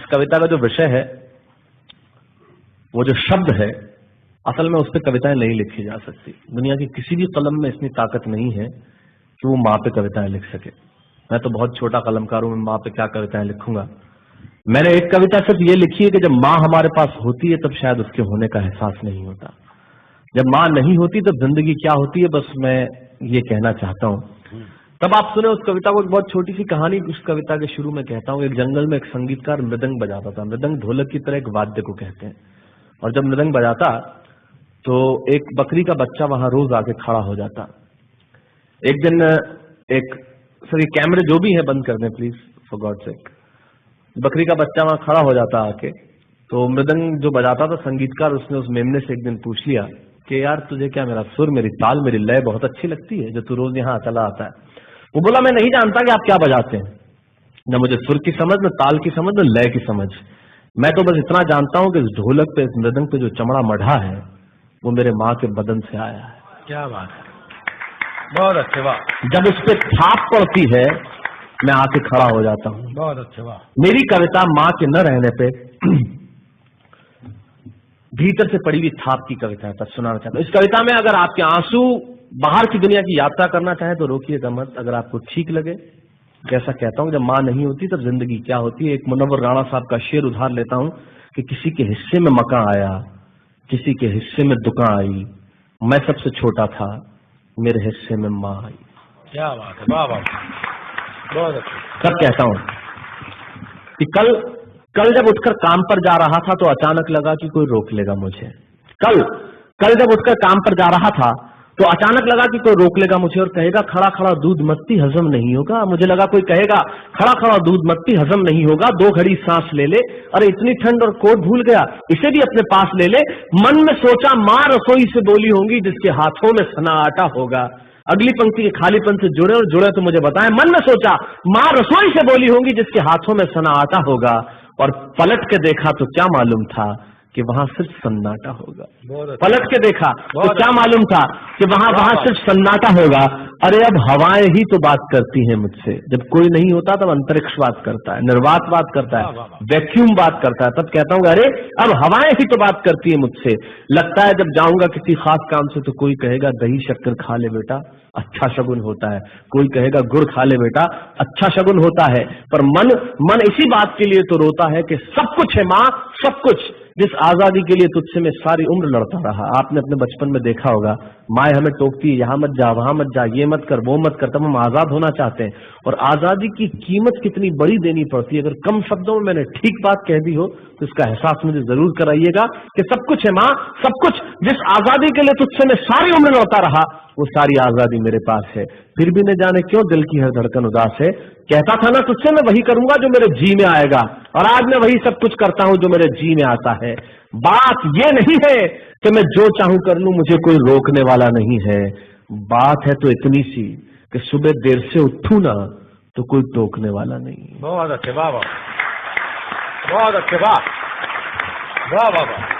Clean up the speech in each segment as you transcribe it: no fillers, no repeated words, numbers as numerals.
इस कविता का जो विषय है, वो जो शब्द है, असल में उस पर कविताएं नहीं लिखी जा सकती। दुनिया की किसी भी कलम में इतनी ताकत नहीं है कि वो माँ पे कविताएं लिख सके। मैं तो बहुत छोटा कलमकार हूं, मैं माँ पे क्या कविताएं लिखूंगा। मैंने एक कविता सिर्फ ये लिखी है कि जब माँ हमारे पास होती है तब शायद उसके होने का एहसास नहीं होता। जब माँ नहीं होती तब जिंदगी क्या होती है, बस मैं ये कहना चाहता हूँ। तब आप सुने उस कविता को। एक बहुत छोटी सी कहानी उस कविता के शुरू में कहता हूँ। एक जंगल में एक संगीतकार मृदंग बजाता था। मृदंग ढोलक की तरह एक वाद्य को कहते हैं। और जब मृदंग बजाता तो एक बकरी का बच्चा वहां रोज आके खड़ा हो जाता। एक दिन ये कैमरे जो भी है बंद कर दें प्लीज, फॉर गॉड सेक। बकरी का बच्चा वहां खड़ा हो जाता आके। तो मृदंग जो बजाता था संगीतकार, उसने उस मेमने से एक दिन पूछ लिया कि यार तुझे क्या मेरा सुर, मेरी ताल, मेरी लय बहुत अच्छी लगती है जो तू रोज यहाँ चला आता है। वो बोला मैं नहीं जानता कि आप क्या बजाते हैं, न मुझे सुर की समझ, न ताल की समझ, न लय की समझ। मैं तो बस इतना जानता हूं कि इस ढोलक पे, इस मृदंग पे जो चमड़ा मढ़ा है वो मेरे माँ के बदन से आया है। क्या बात है, बहुत अच्छे, वाह। जब उस पे छाप पड़ती है मैं आके खड़ा हो जाता हूँ। बहुत अच्छे, वाह। मेरी कविता माँ के न रहने पे भीतर से पड़ी हुई छाप की कविता है, तब सुनाना चाहता हूँ। इस कविता में अगर आपके आंसू बाहर की दुनिया की यात्रा करना चाहे तो रोकिएगा मत। अगर आपको ठीक लगे, जैसा कहता हूँ जब माँ नहीं होती तब जिंदगी क्या होती है। एक मुनव्वर राणा साहब का शेर उधार लेता हूँ कि किसी के हिस्से में मकान आया, किसी के हिस्से में दुकान आई, मैं सबसे छोटा था, मेरे हिस्से में माँ आई। क्या बात है, वाह वाह, बहुत अच्छा। तब कहता हूँ कि कल जब उठकर काम पर जा रहा था तो अचानक लगा कि कोई रोक लेगा मुझे। कल जब उठकर काम पर जा रहा था तो अचानक लगा कि कोई रोक लेगा मुझे और कहेगा खड़ा खड़ा दूध मत पी, हजम नहीं होगा। मुझे लगा कोई कहेगा खड़ा खड़ा दूध मत पी, हजम नहीं होगा, 2 घड़ी सांस ले ले, अरे इतनी ठंड और कोट भूल गया, इसे भी अपने पास ले ले। मन में सोचा माँ रसोई से बोली होंगी जिसके हाथों में सना आटा होगा। अगली पंक्ति के खालीपन से जुड़े और जुड़े तो मुझे बताएं। मन में सोचा माँ रसोई से बोली होंगी जिसके हाथों में सना आटा होगा, और पलट के देखा तो क्या मालूम था कि वहां सिर्फ सन्नाटा होगा। पलट के देखा तो क्या मालूम था कि वहां सिर्फ सन्नाटा होगा। अरे अब हवाएं ही तो बात करती हैं मुझसे। जब कोई नहीं होता तब अंतरिक्ष बात करता है, निर्वात बात करता है, वैक्यूम बात करता है। तब कहता हूँ अरे अब हवाएं ही तो बात करती है मुझसे। लगता है जब जाऊंगा किसी खास काम से तो कोई कहेगा दही शक्कर खा ले बेटा, अच्छा शगुन होता है। कोई कहेगा गुड़ खा ले बेटा, अच्छा शगुन होता है। पर मन इसी बात के लिए तो रोता है कि सब कुछ है माँ, सब कुछ, जिस आजादी के लिए तुझसे मैं सारी उम्र लड़ता रहा। आपने अपने बचपन में देखा होगा, माए हमें टोकती है, यहाँ मत जा, वहां मत जा, ये मत कर, वो मत कर। तब हम आजाद होना चाहते हैं और आजादी की कीमत कितनी बड़ी देनी पड़ती है। अगर कम शब्दों में मैंने ठीक बात कह दी हो तो इसका एहसास मुझे जरूर कराइएगा कि सब कुछ है माँ, सब कुछ, जिस आजादी के लिए तुझसे मैं सारी उम्र लड़ता रहा वो सारी आजादी मेरे पास है। फिर भी न जाने क्यों दिल की हर धड़कन उदास है। कहता था ना तुझसे मैं वही करूंगा जो मेरे जी में आएगा, और आज मैं वही सब कुछ करता हूं जो मेरे जी में आता है। बात ये नहीं है कि मैं जो चाहूं कर लूं, मुझे कोई रोकने वाला नहीं है। बात है तो इतनी सी कि सुबह देर से उठूं ना तो कोई टोकने वाला नहीं। बहुत अच्छे, वाह वाह, बहुत अच्छे, वाह वाह वाह वाह।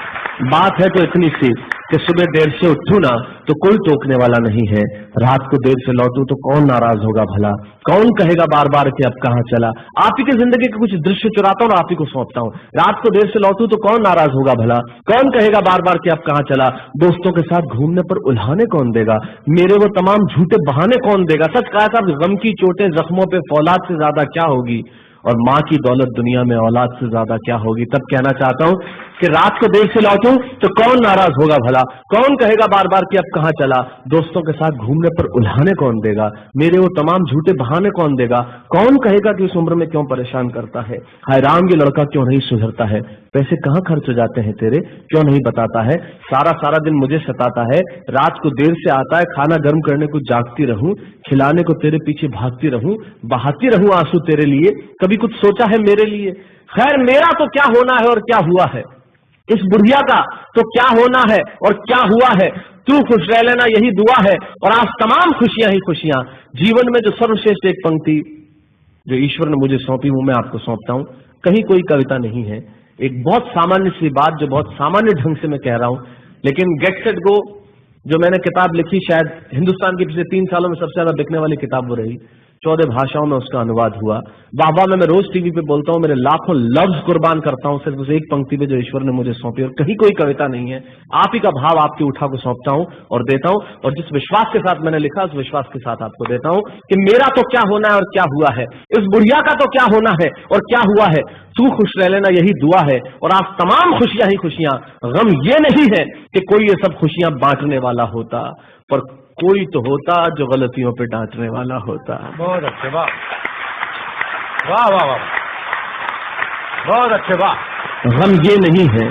बात है तो इतनी सी कि सुबह देर से उठूं ना तो कोई टोकने वाला नहीं है। रात को देर से लौटूं तो कौन नाराज होगा भला, कौन कहेगा बार बार कि अब कहाँ चला। आप ही की जिंदगी के कुछ दृश्य चुराता हूँ और आप ही को सौंपता हूँ। रात को देर से लौटूं तो कौन नाराज होगा भला, कौन कहेगा बार बार कि अब कहाँ चला। दोस्तों के साथ घूमने पर उल्हाने कौन देगा, मेरे वो तमाम झूठे बहाने कौन देगा। सच कहा था, गम की चोटें जख्मों पे फौलाद से ज्यादा क्या होगी, और माँ की दौलत दुनिया में औलाद से ज्यादा क्या होगी। तब कहना चाहता हूँ कि रात को देर से लौटूं तो कौन नाराज होगा भला, कौन कहेगा बार बार कि अब कहाँ चला। दोस्तों के साथ घूमने पर उल्हाने कौन देगा, मेरे वो तमाम झूठे बहाने कौन देगा। कौन कहेगा कि इस उम्र में क्यों परेशान करता है। हाय राम, ये लड़का क्यों नहीं सुधरता है। पैसे कहाँ खर्च हो जाते हैं तेरे, क्यों नहीं बताता है। सारा दिन मुझे सताता है, रात को देर से आता है, खाना गर्म करने को जागती रहूं, खिलाने को तेरे पीछे भागती रहूं, बहाती रहूं आंसू तेरे लिए। कभी कुछ सोचा है मेरे लिए। खैर मेरा तो क्या होना है और क्या हुआ है, इस बुढ़िया का तो क्या होना है और क्या हुआ है। तू खुश रह लेना यही दुआ है, और आज तमाम खुशियां ही खुशियां। जीवन में जो सर्वश्रेष्ठ एक पंक्ति जो ईश्वर ने मुझे सौंपी वो मैं आपको सौंपता हूं। कहीं कोई कविता नहीं है, एक बहुत सामान्य सी बात जो बहुत सामान्य ढंग से मैं कह रहा हूं। लेकिन गेट सेट गो जो मैंने किताब लिखी, शायद हिंदुस्तान की पिछले 3 सालों में सबसे ज्यादा बिकने वाली किताब वो रही। 14 भाषाओं में उसका अनुवाद हुआ। वाह में मैं रोज टीवी पे बोलता हूँ, मेरे लाखों लफ्ज कुर्बान करता हूँ सिर्फ उस एक पंक्ति पे जो ईश्वर ने मुझे सौंपी, और कहीं कोई कविता नहीं है, आप ही का भाव आपकी उठा को सौंपता हूँ और देता हूँ, और जिस विश्वास के साथ मैंने लिखा उस विश्वास के साथ आपको देता हूँ कि मेरा तो क्या होना है और क्या हुआ है, इस बुढ़िया का तो क्या होना है और क्या हुआ है, तू खुश रह लेना यही दुआ है, और आज तमाम खुशियां ही खुशियां। गम ये नहीं है कि कोई ये सब खुशियां बांटने वाला होता, पर कोई तो होता जो गलतियों पे डांटने वाला होता। बहुत अच्छे, वाह वाह वाह वाह, बहुत अच्छे, वाह। गम ये नहीं है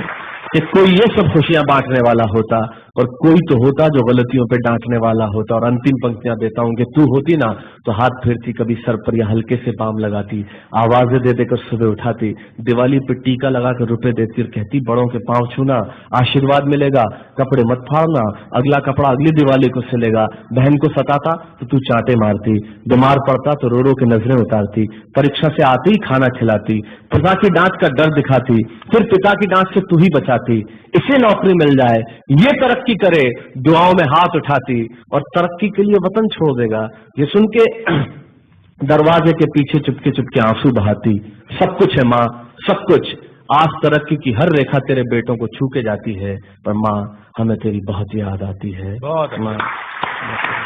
कि कोई ये सब खुशियां बांटने वाला होता, और कोई तो होता जो गलतियों पे डांटने वाला होता। और अंतिम पंक्तियां देता हूं कि तू होती ना तो हाथ फेरती कभी सर पर या हल्के से बाम लगाती, आवाजें दे देकर सुबह उठाती, दिवाली पे टीका लगाकर रुपए देती और कहती बड़ों के पांव छूना आशीर्वाद मिलेगा, कपड़े मत फाड़ना अगला कपड़ा अगली दिवाली को सिलेगा। बहन को सताता तो तू चांटे मारती, बीमार पड़ता तो रो रो के नजरें उतारती, परीक्षा से आते ही खाना खिलाती, पिता की डांट का डर दिखाती, फिर पिता की डांट से तू ही बचाती, इसे नौकरी मिल जाए, ये तरक्की करे, दुआओं में हाथ उठाती, और तरक्की के लिए वतन छोड़ देगा, ये सुन के दरवाजे के पीछे चुपके चुपके आंसू बहाती। सब कुछ है माँ, सब कुछ, आज तरक्की की हर रेखा तेरे बेटों को छू के जाती है, पर माँ हमें तेरी बहुत याद आती है। बहुत अच्छा।